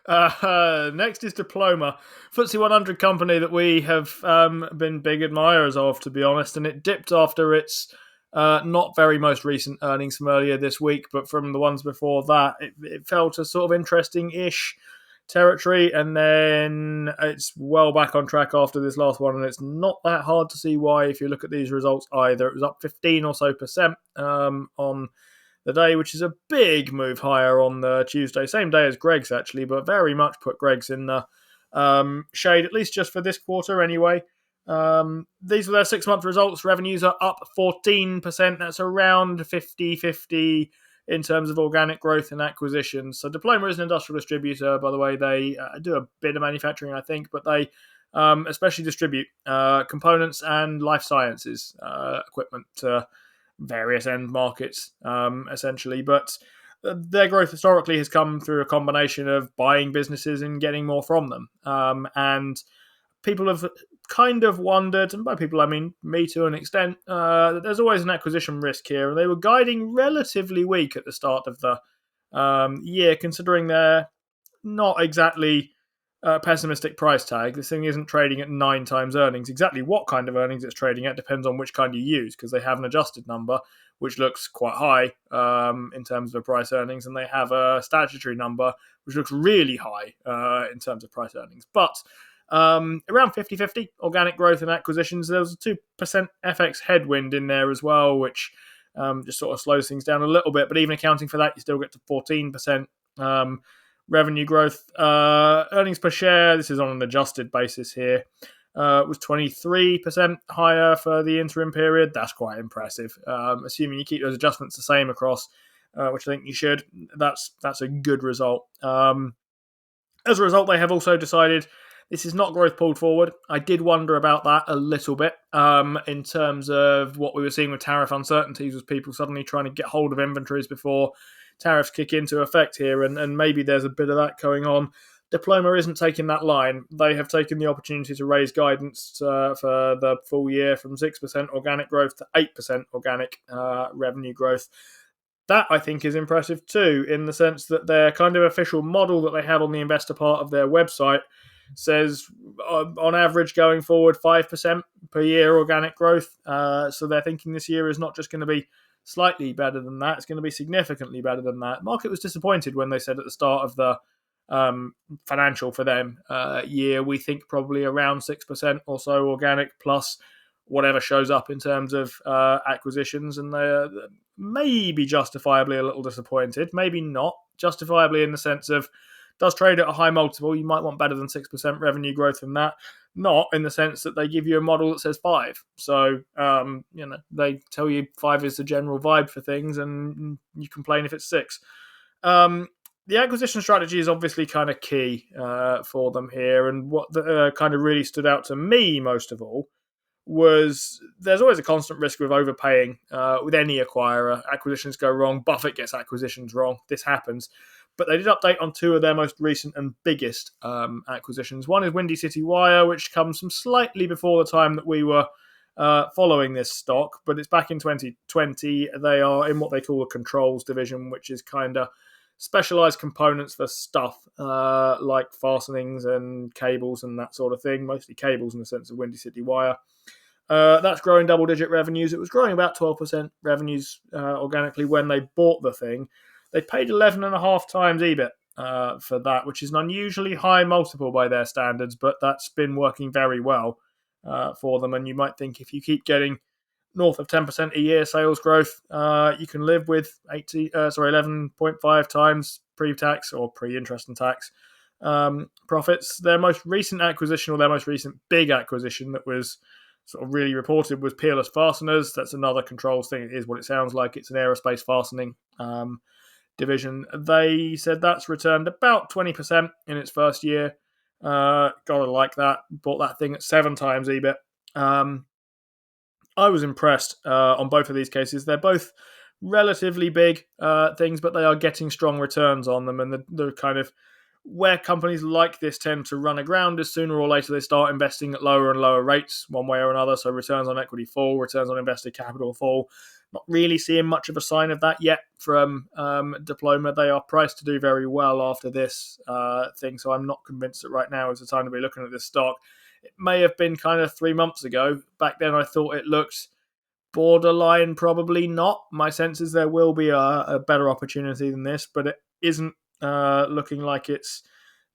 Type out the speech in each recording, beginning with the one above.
Next is Diploma, FTSE 100 company that we have been big admirers of, to be honest, and it dipped after its not very most recent earnings from earlier this week, but from the ones before that, it fell to sort of interesting-ish territory, and then it's well back on track after this last one, and it's not that hard to see why if you look at these results either. It was up 15 or so percent on the day, which is a big move higher on the Tuesday, same day as Greg's actually, but very much put Greg's in the shade, at least just for this quarter anyway. These were their 6-month results. Revenues are up 14%. That's around 50-50 in terms of organic growth and acquisitions. So Diploma is an industrial distributor, by the way. They do a bit of manufacturing, I think, but they especially distribute components and life sciences equipment to various end markets, essentially. But their growth historically has come through a combination of buying businesses and getting more from them. And people have kind of wondered, and by people I mean me to an extent, that there's always an acquisition risk here. And they were guiding relatively weak at the start of the year, considering they're not exactly pessimistic price tag. This thing isn't trading at 9 times earnings. Exactly what kind of earnings it's trading at depends on which kind you use, because they have an adjusted number which looks quite high in terms of price earnings, and they have a statutory number which looks really high in terms of price earnings. But around 50-50 organic growth and acquisitions. There was a 2% FX headwind in there as well, which just sort of slows things down a little bit. But even accounting for that, you still get to 14% revenue growth. Earnings per share, this is on an adjusted basis here, was 23% higher for the interim period. That's quite impressive. Assuming you keep those adjustments the same across, which I think you should, that's a good result. As a result, they have also decided this is not growth pulled forward. I did wonder about that a little bit in terms of what we were seeing with tariff uncertainties, was people suddenly trying to get hold of inventories before tariffs kick into effect here, and maybe there's a bit of that going on. Diploma isn't taking that line. They have taken the opportunity to raise guidance for the full year from 6% organic growth to 8% organic revenue growth. That, I think, is impressive too, in the sense that their kind of official model that they have on the investor part of their website says on average going forward 5% per year organic growth. So they're thinking this year is not just going to be slightly better than that, it's going to be significantly better than that. Market was disappointed when they said at the start of the financial for them year, we think probably around 6% or so organic plus whatever shows up in terms of acquisitions, and they're maybe justifiably a little disappointed, maybe not justifiably in the sense of does trade at a high multiple. You might want better than 6% revenue growth than that. Not in the sense that they give you a model that says 5. So, they tell you 5 is the general vibe for things, and you complain if it's 6. The acquisition strategy is obviously kind of key for them here. And what kind of really stood out to me most of all was there's always a constant risk of overpaying with any acquirer. Acquisitions go wrong. Buffett gets acquisitions wrong. This happens. But they did update on 2 of their most recent and biggest acquisitions. One is Windy City Wire, which comes from slightly before the time that we were following this stock, but it's back in 2020. They are in what they call the controls division, which is kind of specialized components for stuff like fastenings and cables and that sort of thing, mostly cables in the sense of Windy City Wire. That's growing double-digit revenues. It was growing about 12% revenues organically when they bought the thing. They paid 11.5 times EBIT for that, which is an unusually high multiple by their standards, but that's been working very well for them. And you might think if you keep getting north of 10% a year sales growth, you can live with 11.5 times pre-tax or pre-interest and tax profits. Their most recent acquisition, or their most recent big acquisition that was sort of really reported, was Peerless Fasteners. That's another controls thing. It is what it sounds like. It's an aerospace fastening division. They said that's returned about 20% in its first year. Gotta like that. Bought that thing at 7 times EBIT. I was impressed on both of these cases. They're both relatively big things, but they are getting strong returns on them. And the kind of where companies like this tend to run aground is sooner or later they start investing at lower and lower rates one way or another. So returns on equity fall, returns on invested capital fall. Not really seeing much of a sign of that yet from Diploma. They are priced to do very well after this thing, so I'm not convinced that right now is the time to be looking at this stock. It may have been kind of 3 months ago. Back then, I thought it looked borderline, probably not. My sense is there will be a better opportunity than this, but it isn't looking like it's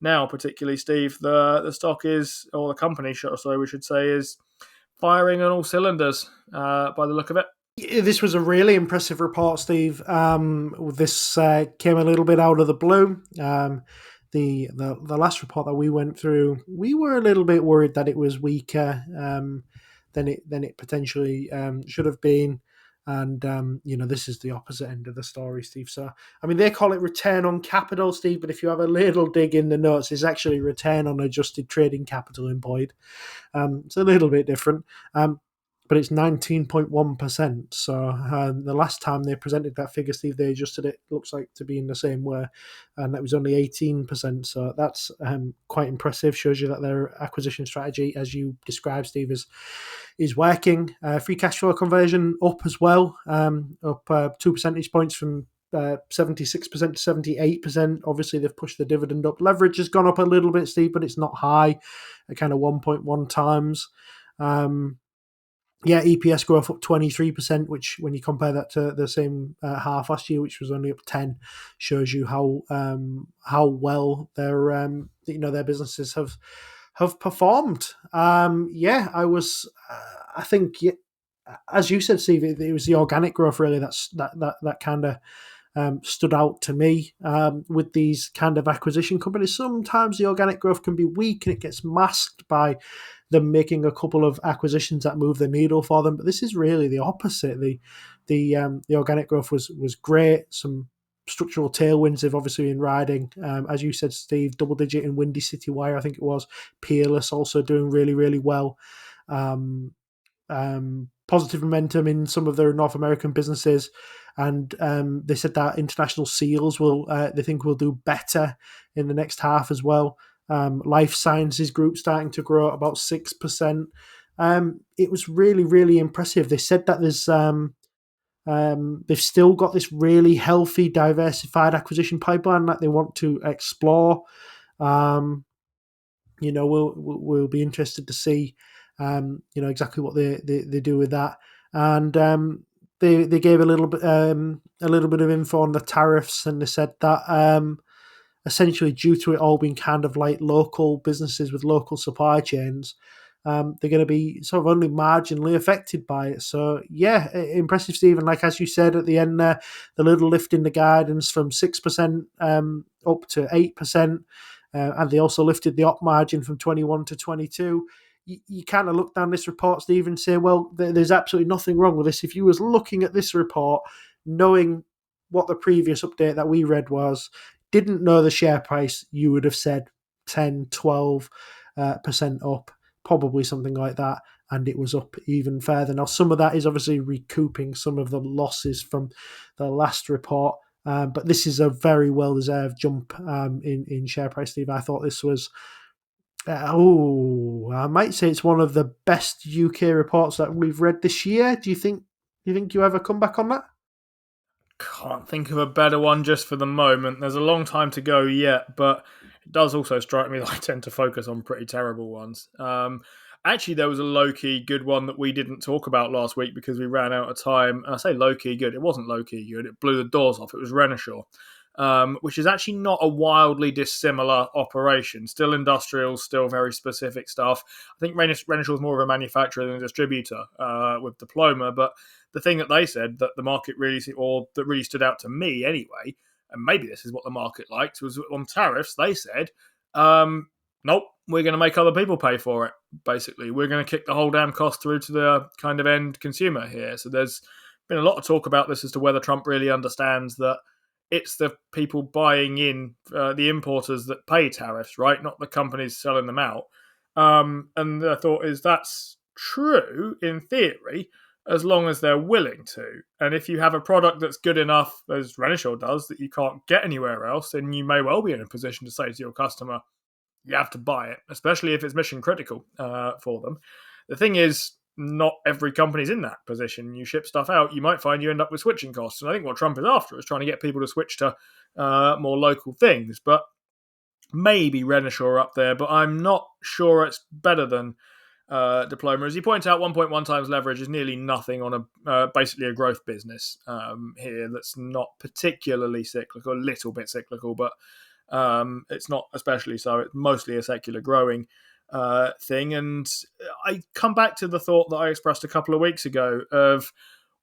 now, particularly, Steve. The stock is, or the company, sorry, we should say, is firing on all cylinders by the look of it. This was a really impressive report, Steve. This came a little bit out of the blue. The last report that we went through, we were a little bit worried that it was weaker than it potentially should have been. And this is the opposite end of the story, Steve. So, I mean, they call it return on capital, Steve, but if you have a little dig in the notes, it's actually return on adjusted trading capital employed. It's a little bit different. But it's 19.1%. So the last time they presented that figure, Steve, they adjusted it, looks like to be in the same way, and that was only 18%. So that's quite impressive. Shows you that their acquisition strategy, as you described, Steve, is working. Free cash flow conversion up as well, up 2 percentage points from 76% to 78%. Obviously, they've pushed the dividend up. Leverage has gone up a little bit, Steve, but it's not high at kind of 1.1 times. EPS growth up 23%, which when you compare that to the same half last year, which was only up 10, shows you how well their businesses have performed. I think, as you said, Steve, it was the organic growth really that kind of stood out to me with these kind of acquisition companies. Sometimes the organic growth can be weak and it gets masked by them making a couple of acquisitions that move the needle for them. But this is really the opposite. The organic growth was great. Some structural tailwinds have obviously been riding. As you said, Steve, double digit in Windy City Wire, I think it was. Peerless also doing really, really well. Positive momentum in some of their North American businesses, and they said that international seals they think will do better in the next half as well. Life sciences group starting to grow at about 6%. It was really, really impressive. They said that they've still got this really healthy, diversified acquisition pipeline that they want to explore. We'll be interested to see exactly what they do with that. And they gave a little bit of info on the tariffs, and they said that essentially due to it all being kind of like local businesses with local supply chains, they're going to be sort of only marginally affected by it. So yeah, impressive, Stephen. Like as you said at the end there, the little lift in the guidance from 6% up to 8%. And they also lifted the op margin from 21 to 22. You kind of look down this report, Steve, and say, well, there's absolutely nothing wrong with this. If you was looking at this report, knowing what the previous update that we read was, didn't know the share price, you would have said 10, 12% up, probably something like that. And it was up even further. Now, some of that is obviously recouping some of the losses from the last report. But this is a very well-deserved jump in share price, Steve. I thought this was, I might say it's one of the best UK reports that we've read this year. Do you think you ever come back on that? Can't think of a better one just for the moment. There's a long time to go yet, but it does also strike me that I tend to focus on pretty terrible ones. Actually, there was a low-key good one that we didn't talk about last week because we ran out of time. And I say low-key good. It wasn't low-key good. It blew the doors off. It was Renishaw, which is actually not a wildly dissimilar operation. Still industrial, still very specific stuff. I think Renishaw is more of a manufacturer than a distributor with Diploma, but the thing that they said that the market really, or that really stood out to me anyway, and maybe this is what the market liked, was on tariffs, they said, nope, we're going to make other people pay for it, basically. We're going to kick the whole damn cost through to the kind of end consumer here. So there's been a lot of talk about this as to whether Trump really understands that it's the people buying in, the importers that pay tariffs, right? Not the companies selling them out. And the thought is that's true in theory, as long as they're willing to. And if you have a product that's good enough, as Renishaw does, that you can't get anywhere else, then you may well be in a position to say to your customer, you have to buy it, especially if it's mission critical for them. The thing is, not every company's in that position. You ship stuff out, you might find you end up with switching costs. And I think what Trump is after is trying to get people to switch to more local things. But maybe Renishaw up there, but I'm not sure it's better than Diploma. As you point out, 1.1 times leverage is nearly nothing on basically a growth business here that's not particularly cyclical, a little bit cyclical, but it's not especially so. It's mostly a secular growing thing. And I come back to the thought that I expressed a couple of weeks ago of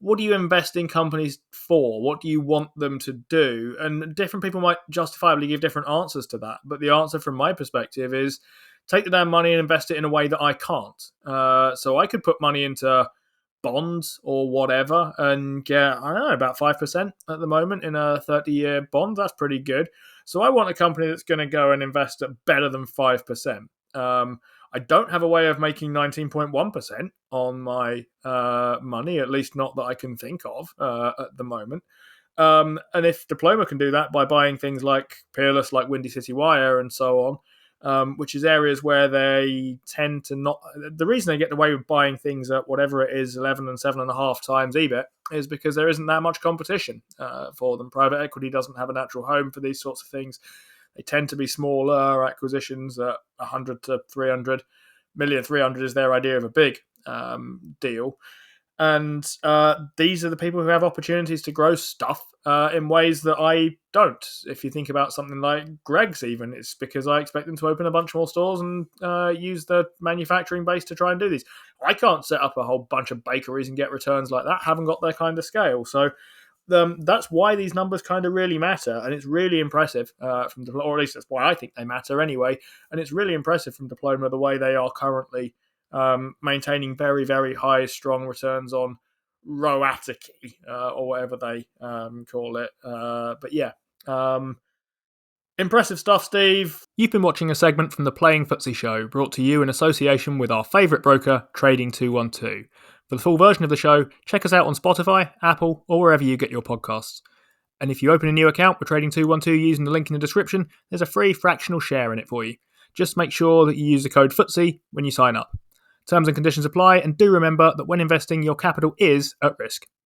what do you invest in companies for? What do you want them to do? And different people might justifiably give different answers to that. But the answer from my perspective is take the damn money and invest it in a way that I can't. So I could put money into bonds or whatever and get, I don't know, about 5% at the moment in a 30-year bond. That's pretty good. So I want a company that's going to go and invest at better than 5%. I don't have a way of making 19.1% on my money, at least not that I can think of at the moment. And if Diploma can do that by buying things like Peerless, like Windy City Wire and so on, which is areas where they tend to not. The reason they get away with buying things at whatever it is, 11 and 7.5 times EBIT, is because there isn't that much competition for them. Private equity doesn't have a natural home for these sorts of things. They tend to be smaller acquisitions at 100 to 300 million. 300 is their idea of a big deal. And these are the people who have opportunities to grow stuff in ways that I don't. If you think about something like Greg's, even, it's because I expect them to open a bunch more stores and use the manufacturing base to try and do these. I can't set up a whole bunch of bakeries and get returns like that. Haven't got their kind of scale. So that's why these numbers kind of really matter. And it's really impressive from Diploma, or at least that's why I think they matter anyway. And it's really impressive from Diploma the way they are currently maintaining very, very high, strong returns on ROATIC or whatever they call it. But yeah, impressive stuff, Steve. You've been watching a segment from the Playing FTSE show, brought to you in association with our favourite broker, Trading 212. For the full version of the show, check us out on Spotify, Apple, or wherever you get your podcasts. And if you open a new account with Trading 212 using the link in the description, there's a free fractional share in it for you. Just make sure that you use the code FTSE when you sign up. Terms and conditions apply, and do remember that when investing, your capital is at risk.